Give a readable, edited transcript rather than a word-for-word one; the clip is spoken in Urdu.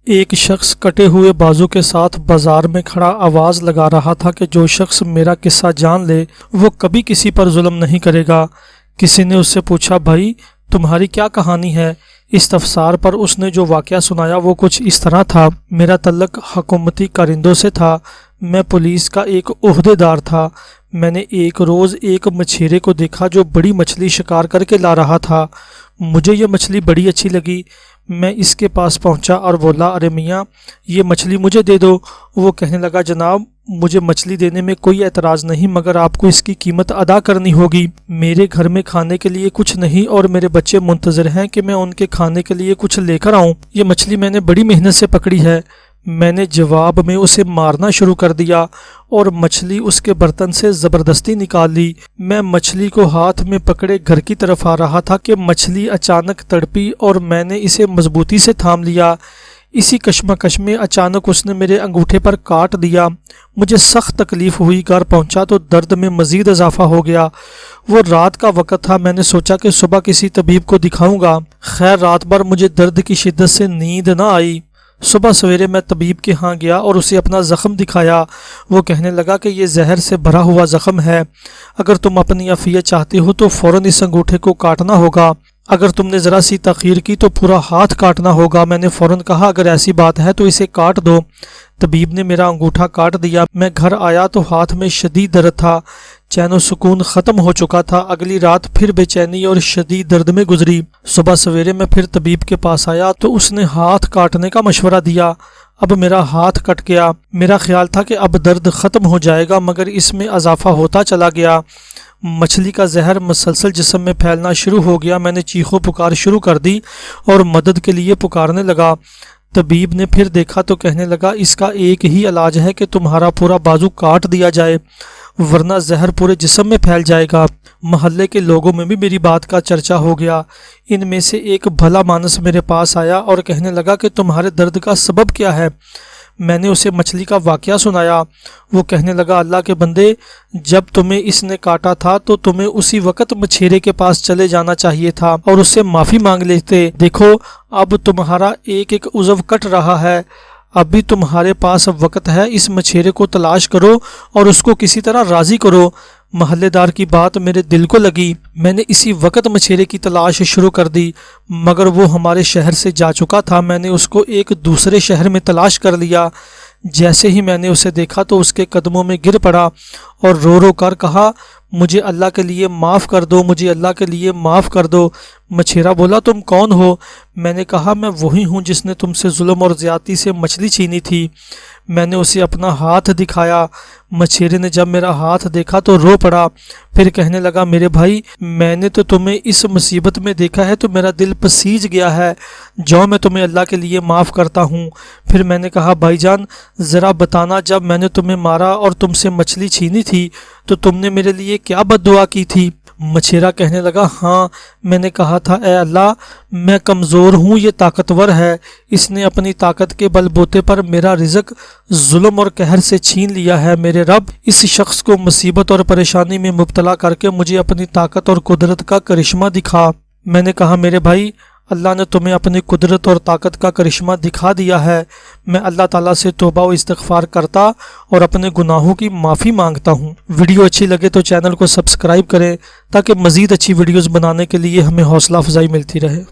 ایک شخص کٹے ہوئے بازو کے ساتھ بازار میں کھڑا آواز لگا رہا تھا کہ جو شخص میرا قصہ جان لے وہ کبھی کسی پر ظلم نہیں کرے گا۔ کسی نے اس سے پوچھا، بھائی تمہاری کیا کہانی ہے؟ استفسار پر اس نے جو واقعہ سنایا وہ کچھ اس طرح تھا۔ میرا تعلق حکومتی کارندوں سے تھا۔ میں پولیس کا ایک عہدے دار تھا۔ میں نے ایک روز ایک مچھیرے کو دیکھا جو بڑی مچھلی شکار کر کے لا رہا تھا۔ مجھے یہ مچھلی بڑی اچھی لگی۔ میں اس کے پاس پہنچا اور بولا، ارے میاں یہ مچھلی مجھے دے دو۔ وہ کہنے لگا، جناب مجھے مچھلی دینے میں کوئی اعتراض نہیں، مگر آپ کو اس کی قیمت ادا کرنی ہوگی۔ میرے گھر میں کھانے کے لیے کچھ نہیں اور میرے بچے منتظر ہیں کہ میں ان کے کھانے کے لیے کچھ لے کر آؤں۔ یہ مچھلی میں نے بڑی محنت سے پکڑی ہے۔ میں نے جواب میں اسے مارنا شروع کر دیا اور مچھلی اس کے برتن سے زبردستی نکال لی۔ میں مچھلی کو ہاتھ میں پکڑے گھر کی طرف آ رہا تھا کہ مچھلی اچانک تڑپی اور میں نے اسے مضبوطی سے تھام لیا۔ اسی کشمکش میں اچانک اس نے میرے انگوٹھے پر کاٹ دیا۔ مجھے سخت تکلیف ہوئی۔ گھر پہنچا تو درد میں مزید اضافہ ہو گیا۔ وہ رات کا وقت تھا۔ میں نے سوچا کہ صبح کسی طبیب کو دکھاؤں گا۔ خیر رات بھر مجھے درد کی شدت سے نیند نہ آئی۔ صبح سویرے میں طبیب کے ہاں گیا اور اسے اپنا زخم دکھایا۔ وہ کہنے لگا کہ یہ زہر سے بھرا ہوا زخم ہے۔ اگر تم اپنی عافیت چاہتے ہو تو فوراً اس انگوٹھے کو کاٹنا ہوگا۔ اگر تم نے ذرا سی تاخیر کی تو پورا ہاتھ کاٹنا ہوگا۔ میں نے فوراً کہا، اگر ایسی بات ہے تو اسے کاٹ دو۔ طبیب نے میرا انگوٹھا کاٹ دیا۔ میں گھر آیا تو ہاتھ میں شدید درد تھا۔ چین و سکون ختم ہو چکا تھا۔ اگلی رات پھر بے چینی اور شدید درد میں گزری۔ صبح سویرے میں پھر طبیب کے پاس آیا تو اس نے ہاتھ کاٹنے کا مشورہ دیا۔ اب میرا ہاتھ کٹ گیا۔ میرا خیال تھا کہ اب درد ختم ہو جائے گا، مگر اس میں اضافہ ہوتا چلا گیا۔ مچھلی کا زہر مسلسل جسم میں پھیلنا شروع ہو گیا۔ میں نے چیخو پکار شروع کر دی اور مدد کے لیے پکارنے لگا۔ طبیب نے پھر دیکھا تو کہنے لگا، اس کا ایک ہی علاج ہے کہ تمہارا پورا بازو کاٹ دیا جائے، ورنہ زہر پورے جسم میں پھیل جائے گا۔ محلے کے لوگوں میں بھی میری بات کا چرچا ہو گیا۔ ان میں سے ایک بھلا مانس میرے پاس آیا اور کہنے لگا کہ تمہارے درد کا سبب کیا ہے؟ میں نے اسے مچھلی کا واقعہ سنایا۔ وہ کہنے لگا، اللہ کے بندے، جب تمہیں اس نے کاٹا تھا تو تمہیں اسی وقت مچھیرے کے پاس چلے جانا چاہیے تھا اور اس سے معافی مانگ لیتے۔ دیکھو اب تمہارا ایک ایک عضو کٹ رہا ہے۔ اب بھی تمہارے پاس وقت ہے، اس مچھیرے کو تلاش کرو اور اس کو کسی طرح راضی کرو۔ محلے دار کی بات میرے دل کو لگی۔ میں نے اسی وقت مچھیرے کی تلاش شروع کر دی، مگر وہ ہمارے شہر سے جا چکا تھا۔ میں نے اس کو ایک دوسرے شہر میں تلاش کر لیا۔ جیسے ہی میں نے اسے دیکھا تو اس کے قدموں میں گر پڑا اور رو رو کر کہا، مجھے اللہ کے لیے معاف کر دو، مجھے اللہ کے لیے معاف کر دو۔ مچھیرا بولا، تم کون ہو؟ میں نے کہا، میں وہی ہوں جس نے تم سے ظلم اور زیادتی سے مچھلی چھینی تھی۔ میں نے اسے اپنا ہاتھ دکھایا۔ مچھیرے نے جب میرا ہاتھ دیکھا تو رو پڑا۔ پھر کہنے لگا، میرے بھائی، میں نے تو تمہیں اس مصیبت میں دیکھا ہے تو میرا دل پسیج گیا ہے۔ جو میں تمہیں اللہ کے لیے معاف کرتا ہوں۔ پھر میں نے کہا، بھائی جان ذرا بتانا، جب میں نے تمہیں مارا اور تم سے مچھلی چھینی تھی تو تم نے میرے لیے کیا بد دعا کی تھی؟ مچھیرا کہنے لگا، ہاں میں نے کہا تھا، اے اللہ میں کمزور ہوں، یہ طاقتور ہے، اس نے اپنی طاقت کے بل بوتے پر میرا رزق ظلم اور قہر سے چھین لیا ہے۔ میرے رب، اس شخص کو مصیبت اور پریشانی میں مبتلا کر کے مجھے اپنی طاقت اور قدرت کا کرشمہ دکھا۔ میں نے کہا، میرے بھائی، اللہ نے تمہیں اپنی قدرت اور طاقت کا کرشمہ دکھا دیا ہے۔ میں اللہ تعالیٰ سے توبہ و استغفار کرتا اور اپنے گناہوں کی معافی مانگتا ہوں۔ ویڈیو اچھی لگے تو چینل کو سبسکرائب کریں تاکہ مزید اچھی ویڈیوز بنانے کے لیے ہمیں حوصلہ افزائی ملتی رہے۔